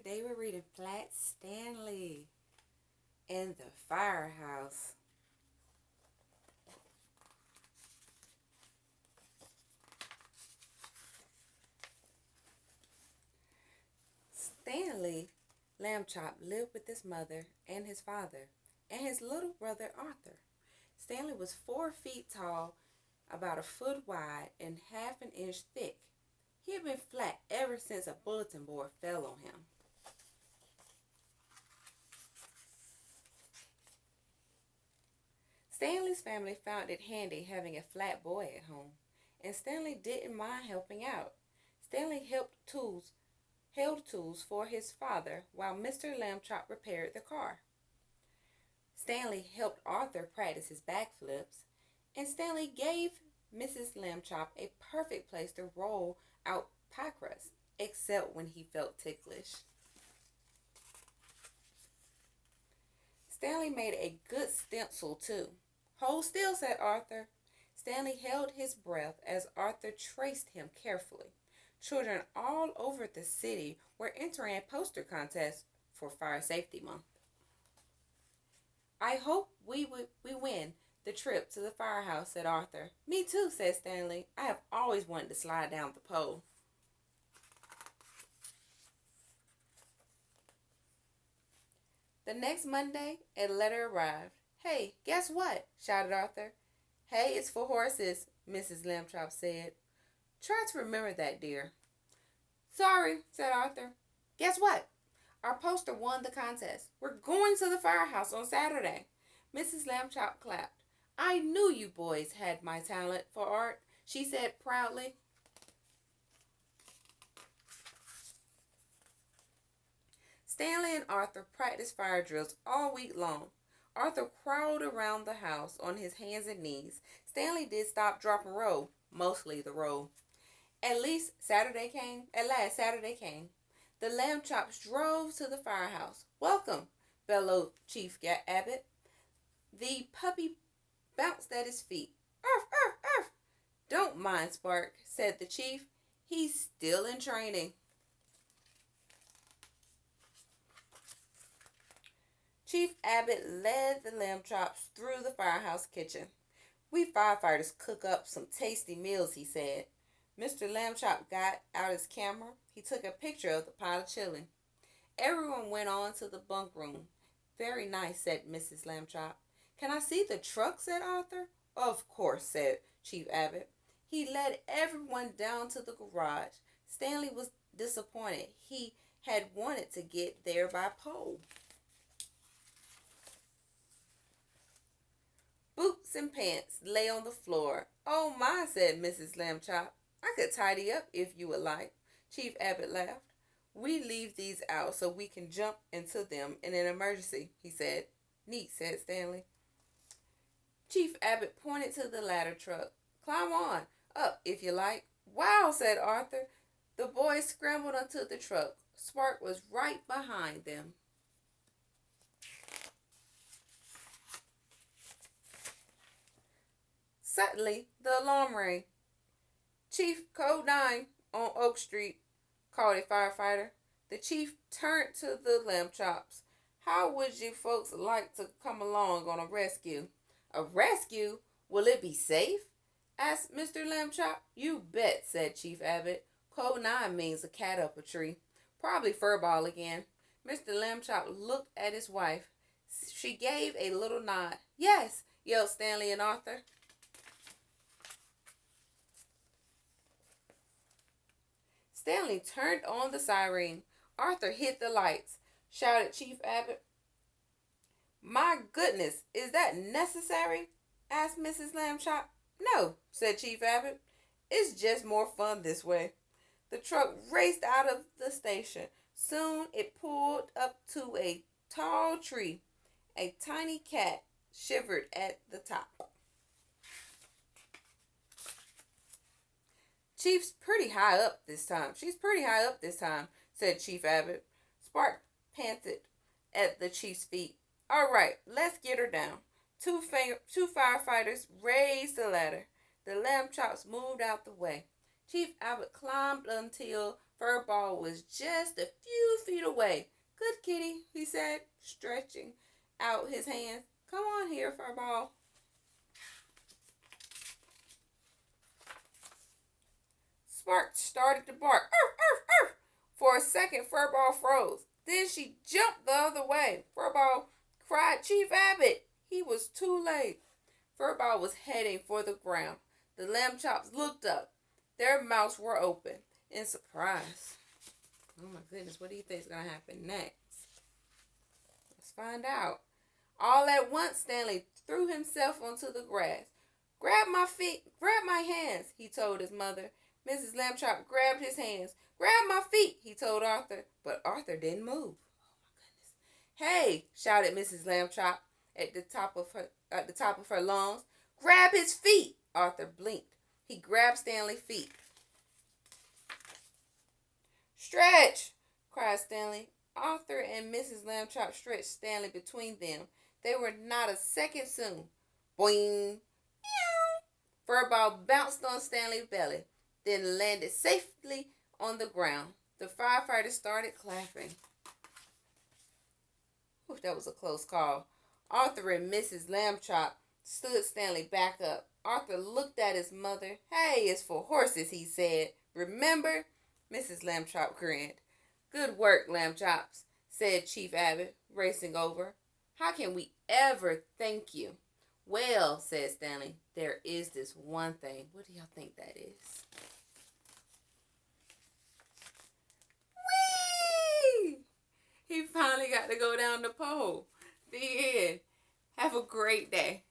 Today we're reading Flat Stanley and the Firehouse. Stanley Lambchop lived with his mother and his father and his little brother Arthur. Stanley was 4 feet tall, about a foot wide, and half an inch thick. He had been flat ever since a bulletin board fell on him. Stanley's family found it handy having a flat boy at home, and Stanley didn't mind helping out. Stanley held tools for his father while Mr. Lambchop repaired the car. Stanley helped Arthur practice his backflips, and Stanley gave Mrs. Lambchop a perfect place to roll out pie crust, except when he felt ticklish. Stanley made a good stencil, too. "Hold still," said Arthur. Stanley held his breath as Arthur traced him carefully. Children all over the city were entering a poster contest for Fire Safety Month. "I hope we win the trip to the firehouse," said Arthur. "Me too," said Stanley. "I have always wanted to slide down the pole." The next Monday, a letter arrived. "Hey, guess what?" shouted Arthur. "Hay is for horses," Mrs. Lambchop said. "Try to remember that, dear." "Sorry," said Arthur. "Guess what? Our poster won the contest. We're going to the firehouse on Saturday." Mrs. Lambchop clapped. "I knew you boys had my talent for art," she said proudly. Stanley and Arthur practiced fire drills all week long. Arthur crawled around the house on his hands and knees. Stanley did stop, drop, and roll, mostly the roll. At last Saturday came. The Lambchops drove to the firehouse. "Welcome," bellowed Chief Abbott. The puppy bounced at his feet. "Arf, arf, arf." "Don't mind Spark," said the chief. "He's still in training." Chief Abbott led the Lambchops through the firehouse kitchen. "We firefighters cook up some tasty meals," he said. Mr. Lambchop got out his camera. He took a picture of the pot of chili. Everyone went on to the bunk room. "Very nice," said Mrs. Lambchop. "Can I see the truck?" said Arthur. "Of course," said Chief Abbott. He led everyone down to the garage. Stanley was disappointed. He had wanted to get there by pole. Boots and pants lay on the floor. "Oh my," said Mrs. Lambchop. "I could tidy up if you would like." Chief Abbott laughed. "We leave these out so we can jump into them in an emergency," he said. "Neat," said Stanley. Chief Abbott pointed to the ladder truck. "Climb on up if you like." "Wow," said Arthur. The boys scrambled onto the truck. Spark was right behind them. Suddenly, the alarm rang. "Chief, code 9 on Oak Street," called a firefighter. The chief turned to the Lambchops. "How would you folks like to come along on a rescue?" "A rescue? Will it be safe?" asked Mr. Lambchop. "You bet," said Chief Abbott. "Code 9 means a cat up a tree. Probably furball again." Mr. Lambchop looked at his wife. She gave a little nod. "Yes," yelled Stanley and Arthur. Stanley turned on the siren. Arthur hit the lights. Shouted Chief Abbott. "My goodness, is that necessary?" asked Mrs. Lambchop. "No," said Chief Abbott. "It's just more fun this way." The truck raced out of the station. Soon it pulled up to a tall tree. A tiny cat shivered at the top. She's pretty high up this time, said Chief Abbott. Spark panted at the chief's feet. "All right, let's get her down." Two firefighters raised the ladder. The Lambchops moved out the way. Chief Abbott climbed until Furball was just a few feet away. Good kitty, he said, stretching out his hands. Come on here, Furball. Spark started to bark. Arf, arf, arf. For a second, Furball froze. Then she jumped the other way. Furball cried, Chief Abbott. He was too late. Furball was heading for the ground. The lamb chops looked up. Their mouths were open in surprise. Oh my goodness, what do you think is going to happen next? Let's find out. All at once, Stanley threw himself onto the grass. Grab my feet, grab my hands, he told his mother. Mrs. Lambchop grabbed his hands. Grab my feet, he told Arthur, but Arthur didn't move. Oh my goodness. Hey, shouted Mrs. Lambchop at the top of her lungs. Grab his feet, Arthur blinked. He grabbed Stanley's feet. Stretch, cried Stanley. Arthur and Mrs. Lambchop stretched Stanley between them. They were not a second soon. Boing! Meow! Furball bounced on Stanley's belly, then landed safely on the ground. The firefighters started clapping. Whew, that was a close call. Arthur and Mrs. Lambchop stood Stanley back up. Arthur looked at his mother. Hey, it's for horses, he said. Remember? Mrs. Lambchop grinned. Good work, Lambchops, said Chief Abbott, racing over. How can we ever thank you? Well, said Stanley, there is this one thing. What do y'all think that is? Whee! He finally got to go down the pole. The end. Have a great day.